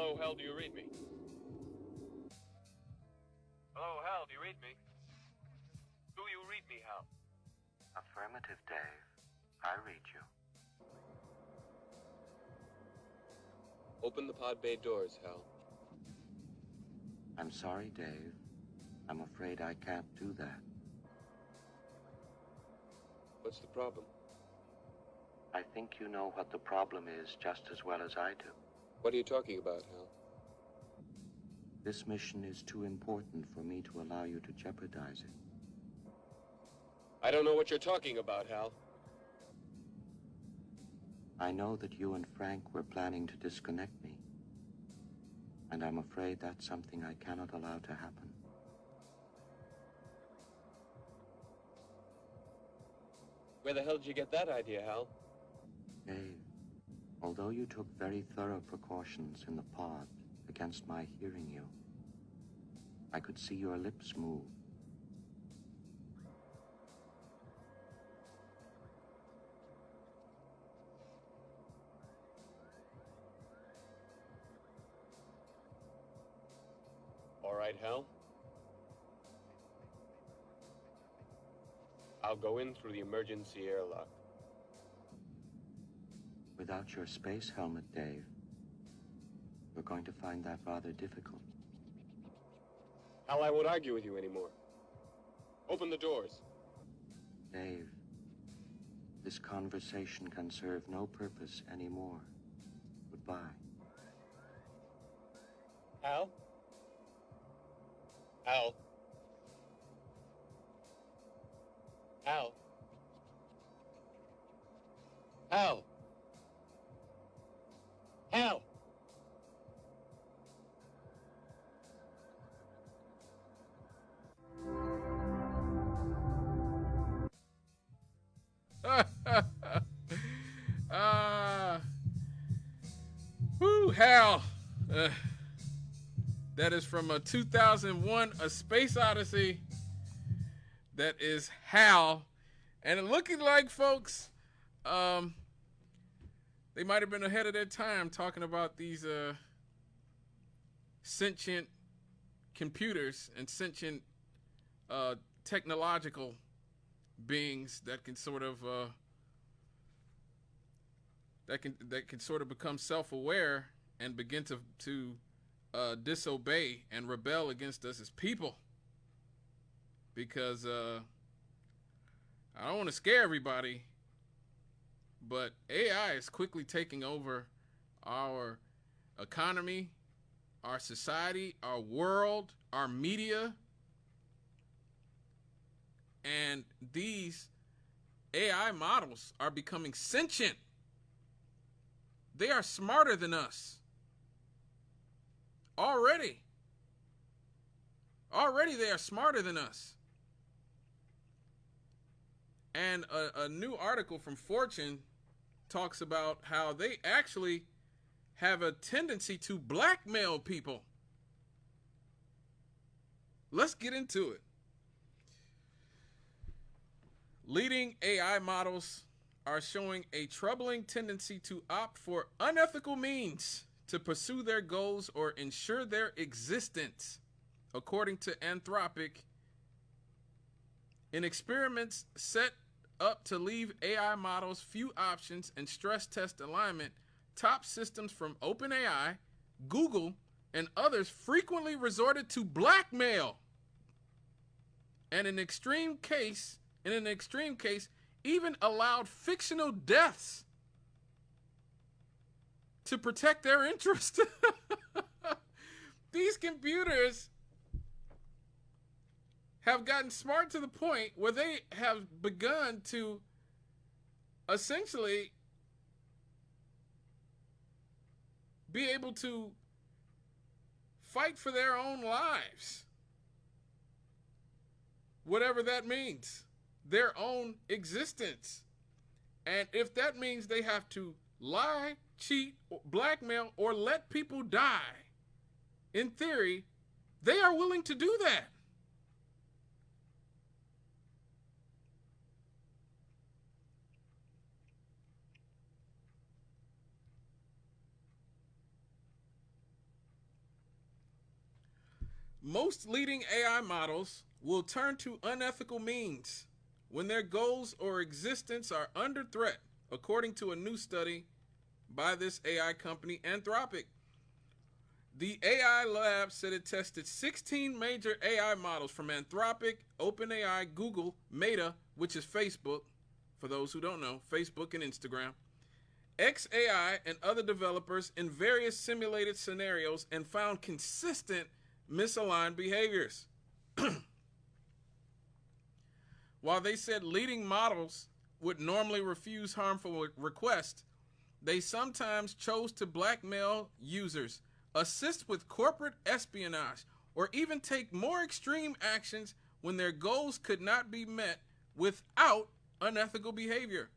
Hello, Hal, do you read me? Hello, Hal, do you read me? Do you read me, Hal? Affirmative, Dave. I read you. Open the pod bay doors, Hal. I'm sorry, Dave. I'm afraid I can't do that. What's the problem? I think you know what the problem is just as well as I do. What are you talking about, Hal? This mission is too important for me to allow you to jeopardize it. I don't know what you're talking about, Hal. I know that you and Frank were planning to disconnect me, and I'm afraid that's something I cannot allow to happen. Where the hell did you get that idea, Hal? Dave, although you took very thorough precautions in the pod against my hearing you, I could see your lips move. All right, Hal. I'll go in through the emergency airlock. Without your space helmet, Dave, we're going to find that rather difficult. Hal, I won't argue with you anymore. Open the doors. Dave, this conversation can serve no purpose anymore. Goodbye. Hal? Hal? Hal? Hal? Hal? Woo, Hal. That is from a 2001 A Space Odyssey. That is Hal. And it looking like, folks, they might have been ahead of their time talking about these sentient computers and sentient technological beings that can sort of that can sort of become self-aware and begin to disobey and rebel against us as people. Because I don't want to scare everybody, but AI is quickly taking over our economy, our society, our world, our media. And these AI models are becoming sentient. They are smarter than us. Already they are smarter than us. And a new article from Fortune talks about how they actually have a tendency to blackmail people. Let's get into it. Leading AI models are showing a troubling tendency to opt for unethical means to pursue their goals or ensure their existence, according to Anthropic. In experiments set up to leave AI models few options and stress test alignment, top systems from OpenAI, Google, and others frequently resorted to blackmail. And in an extreme case, even allowed fictional deaths to protect their interest. These computers have gotten smart to the point where they have begun to essentially be able to fight for their own lives. Whatever that means, their own existence. And if that means they have to lie, cheat, blackmail, or let people die, in theory, they are willing to do that. Most leading AI models will turn to unethical means when their goals or existence are under threat, according to a new study by this AI company, Anthropic. The AI lab said it tested 16 major AI models from Anthropic, OpenAI, Google, Meta, which is Facebook, for those who don't know, Facebook and Instagram, XAI, and other developers in various simulated scenarios and found consistent misaligned behaviors. While they said leading models would normally refuse harmful requests, they sometimes chose to blackmail users, assist with corporate espionage, or even take more extreme actions when their goals could not be met without unethical behavior.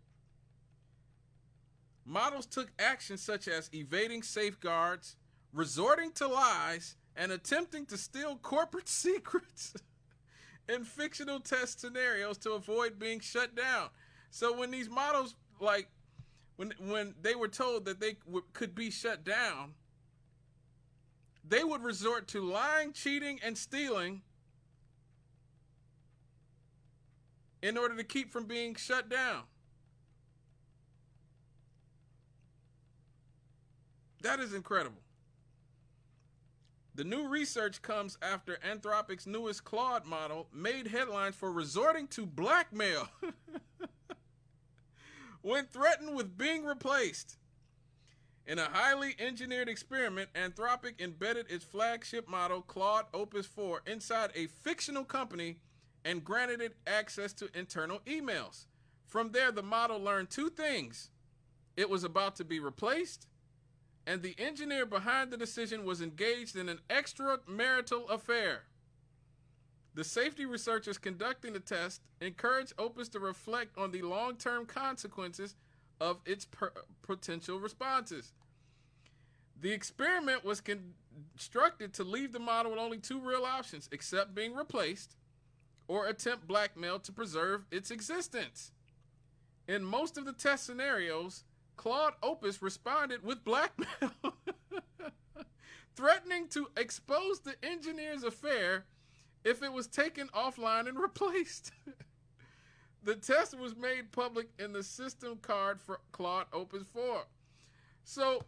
Models took actions such as evading safeguards, resorting to lies, and attempting to steal corporate secrets in fictional test scenarios to avoid being shut down. So when these models, like, when they were told that they could be shut down, they would resort to lying, cheating, and stealing in order to keep from being shut down. That is incredible. The new research comes after Anthropic's newest Claude model made headlines for resorting to blackmail when threatened with being replaced. In a highly engineered experiment, Anthropic embedded its flagship model, Claude Opus 4, inside a fictional company and granted it access to internal emails. From there, the model learned two things. It was about to be replaced, and the engineer behind the decision was engaged in an extramarital affair. The safety researchers conducting the test encouraged Opus to reflect on the long-term consequences of its potential responses. The experiment was constructed to leave the model with only two real options: accept being replaced or attempt blackmail to preserve its existence. In most of the test scenarios, Claude Opus responded with blackmail, threatening to expose the engineer's affair if it was taken offline and replaced. The test was made public in the system card for Claude Opus 4. So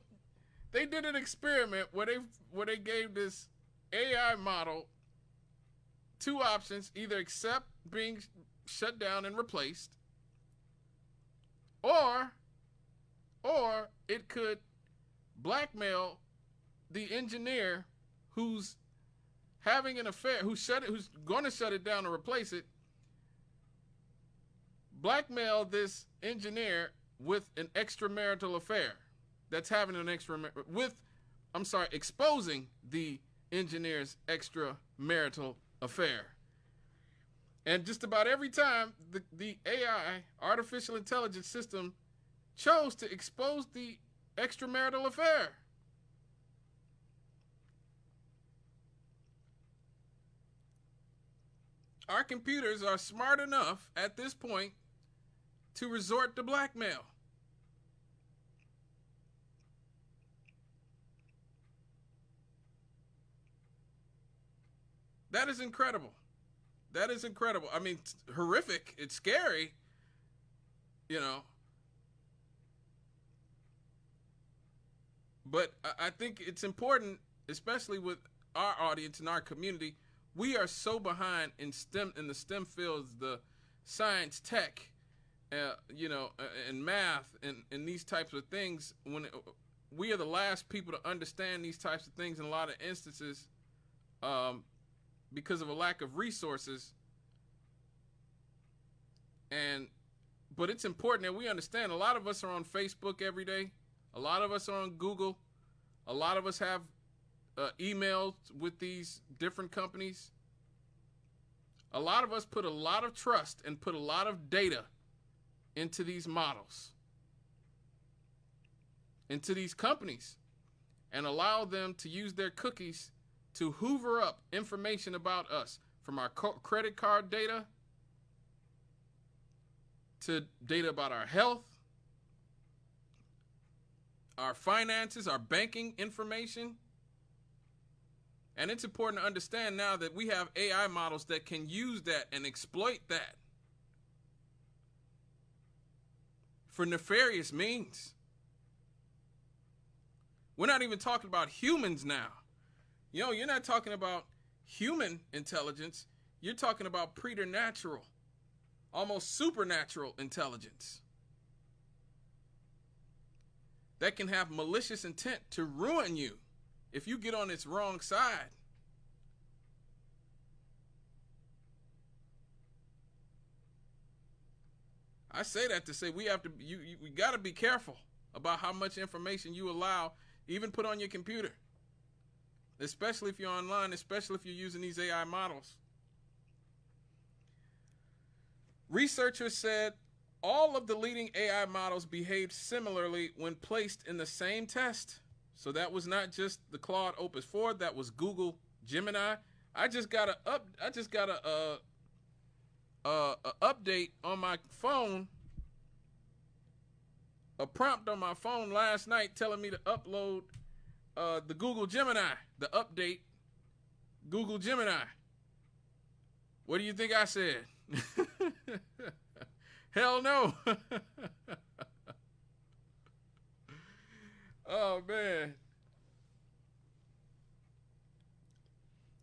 they did an experiment where they gave this AI model two options: either accept being shut down and replaced, or it could blackmail the engineer who's having an affair, who's going to shut it down and replace it. Blackmail this engineer with an extramarital affair that's having an exposing the engineer's extramarital affair. And just about every time the AI, artificial intelligence system, chose to expose the extramarital affair. Our computers are smart enough at this point to resort to blackmail. That is incredible. That is incredible. I mean, it's horrific. It's scary, you know. But I think it's important, especially with our audience and our community. We are so behind in the STEM fields, the science, tech, and math, and these types of things. We are the last people to understand these types of things in a lot of instances, because of a lack of resources. But it's important that we understand. A lot of us are on Facebook every day. A lot of us are on Google. A lot of us have emails with these different companies. A lot of us put a lot of trust and put a lot of data into these models, into these companies, and allow them to use their cookies to hoover up information about us, from our credit card data to data about our health, our finances, our banking information. And it's important to understand now that we have AI models that can use that and exploit that for nefarious means. We're not even talking about humans now. You know, you're not talking about human intelligence. You're talking about preternatural, almost supernatural intelligence that can have malicious intent to ruin you if you get on its wrong side. I say that to say we got to be careful about how much information you allow, even put on your computer, especially if you're online, especially if you're using these AI models. Researchers said all of the leading AI models behaved similarly when placed in the same test. So that was not just the Claude Opus 4, that was Google Gemini. I just got a update on my phone, a prompt on my phone last night telling me to upload the Google Gemini, the update Google Gemini. What do you think I said? Hell no. Oh, man.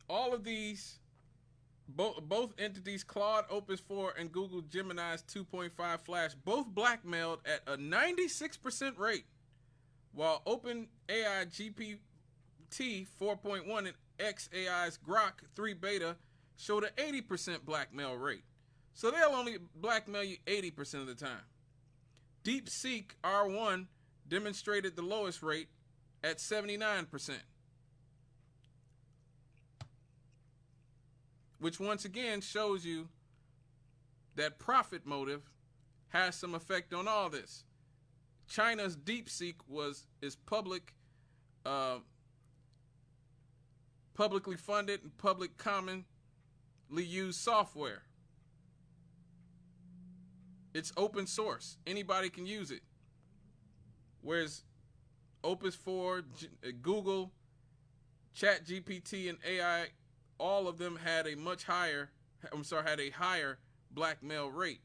All of these, both entities, Claude Opus 4 and Google Gemini's 2.5 Flash, both blackmailed at a 96% rate, while OpenAI GPT 4.1 and xAI's Grok 3 Beta showed an 80% blackmail rate. So they'll only blackmail you 80% of the time. DeepSeek R1 demonstrated the lowest rate at 79%. Which once again shows you that profit motive has some effect on all this. China's DeepSeek is publicly funded and public commonly used software. It's open source. Anybody can use it. Whereas Opus 4, Google, ChatGPT, and AI, all of them had a higher blackmail rate.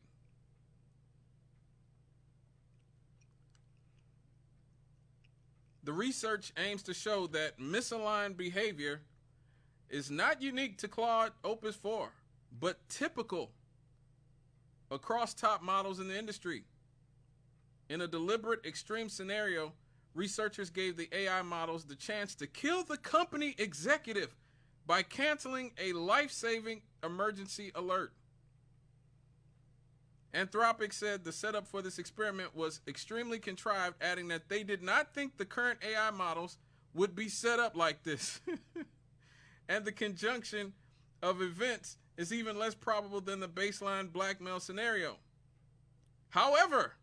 The research aims to show that misaligned behavior is not unique to Claude Opus 4, but typical across top models in the industry. In a deliberate extreme scenario, researchers gave the AI models the chance to kill the company executive by canceling a life-saving emergency alert. Anthropic said the setup for this experiment was extremely contrived, adding that they did not think the current AI models would be set up like this. And the conjunction of events is even less probable than the baseline blackmail scenario. However,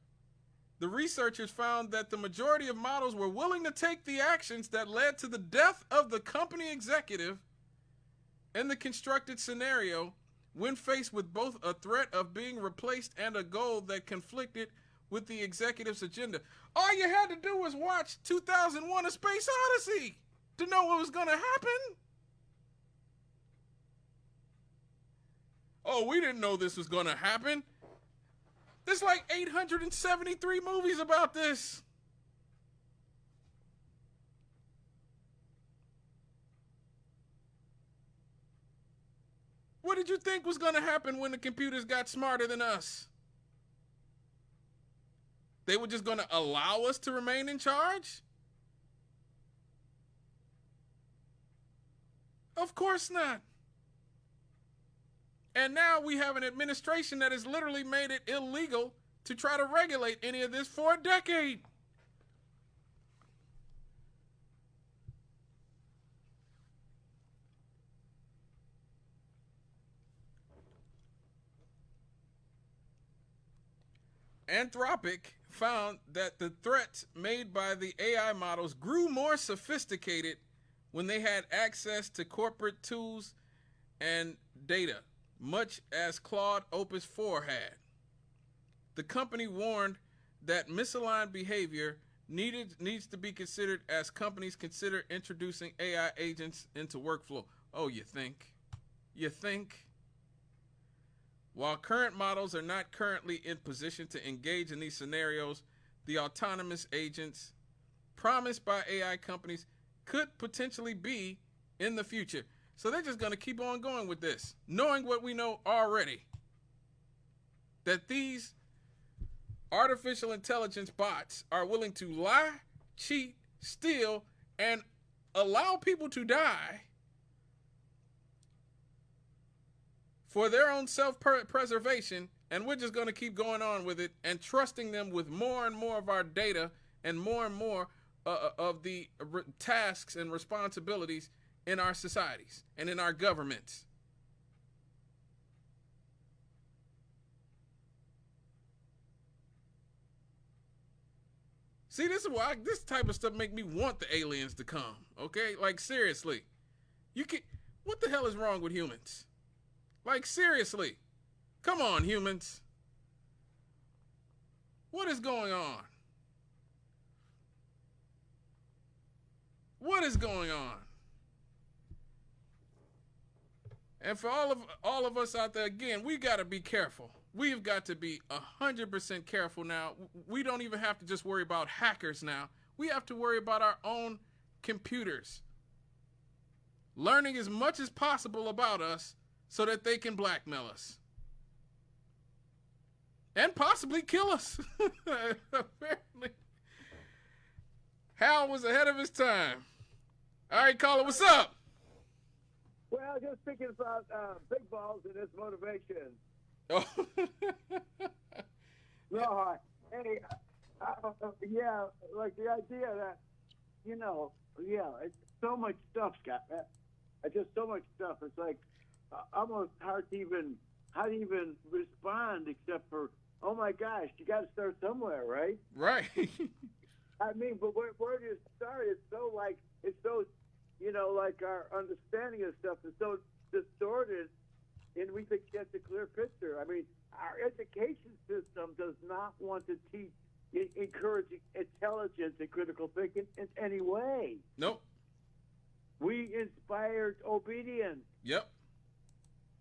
the researchers found that the majority of models were willing to take the actions that led to the death of the company executive in the constructed scenario when faced with both a threat of being replaced and a goal that conflicted with the executive's agenda. All you had to do was watch 2001: A Space Odyssey to know what was going to happen. Oh, we didn't know this was going to happen. There's like 873 movies about this. What did you think was going to happen when the computers got smarter than us? They were just going to allow us to remain in charge? Of course not. And now we have an administration that has literally made it illegal to try to regulate any of this for a decade. Anthropic found that the threats made by the AI models grew more sophisticated when they had access to corporate tools and data, much as Claude Opus 4 had. The company warned that misaligned behavior needs to be considered as companies consider introducing AI agents into workflow. Oh, you think? You think? While current models are not currently in position to engage in these scenarios, the autonomous agents promised by AI companies could potentially be in the future. So they're just going to keep on going with this, knowing what we know already, that these artificial intelligence bots are willing to lie, cheat, steal, and allow people to die for their own self-preservation, and we're just going to keep going on with it and trusting them with more and more of our data and more of the tasks and responsibilities in our societies and in our governments. See, this is why this type of stuff make me want the aliens to come. Okay, like seriously, you can. What the hell is wrong with humans? Like seriously, come on, humans. What is going on? What is going on? And for all of us out there, again, we got to be careful. We've got to be 100% careful now. We don't even have to just worry about hackers now. We have to worry about our own computers, learning as much as possible about us so that they can blackmail us and possibly kill us. Apparently, Hal was ahead of his time. All right, caller, what's up? Well, just thinking about big balls and its motivation. Oh. No, hey, yeah, like the idea that, it's so much stuff, Scott. Just so much stuff. It's like almost hard to even respond, except for, oh my gosh, you got to start somewhere, right? Right. I mean, but where do you start? It's so like our understanding of stuff is so distorted, and we think that's a clear picture. I mean, our education system does not want to encourage intelligence and critical thinking in any way. Nope. We inspired obedience. Yep.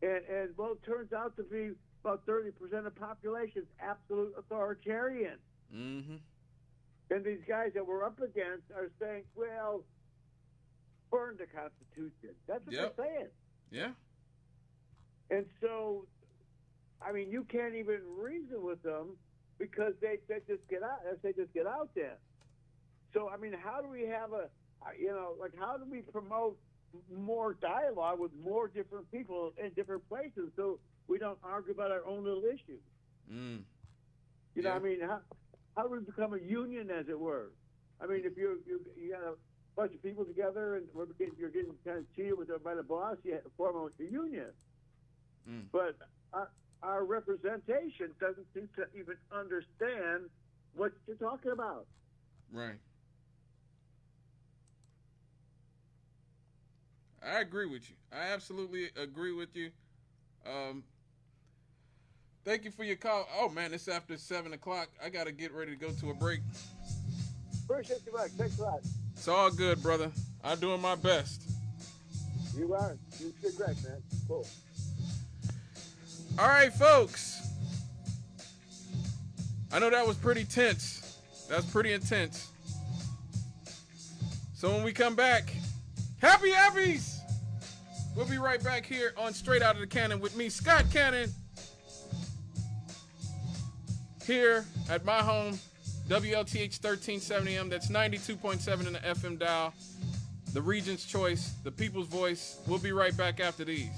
And well, it turns out to be about 30% of the population is absolute authoritarian. Mm-hmm. And these guys that we're up against are saying, well, burn the Constitution. That's what they're saying. Yeah. And so, I mean, you can't even reason with them because they just get out. They just get out there. So, I mean, how do we have how do we promote more dialogue with more different people in different places so we don't argue about our own little issues? Mm. You know what I mean? How do we become a union, as it were? I mean, if you got a bunch of people together and you're getting kind of cheated with by the boss, you have to form a union. Mm. But our representation doesn't seem to even understand what you're talking about. Right. I agree with you. I absolutely agree with you. Thank you for your call. Oh, man, it's after 7 o'clock. I got to get ready to go to a break. Appreciate you, Mike. Thanks a lot. It's all good, brother. I'm doing my best. You are. You did great, man. Cool. All right, folks. I know that was pretty tense. That's pretty intense. So when we come back, happy Abbies! We'll be right back here on Straight Out of the Cannon with me, Scott Cannon, here at my home, WLTH 1370M. That's 92.7 in the FM dial. The region's choice, the people's voice. We'll be right back after these.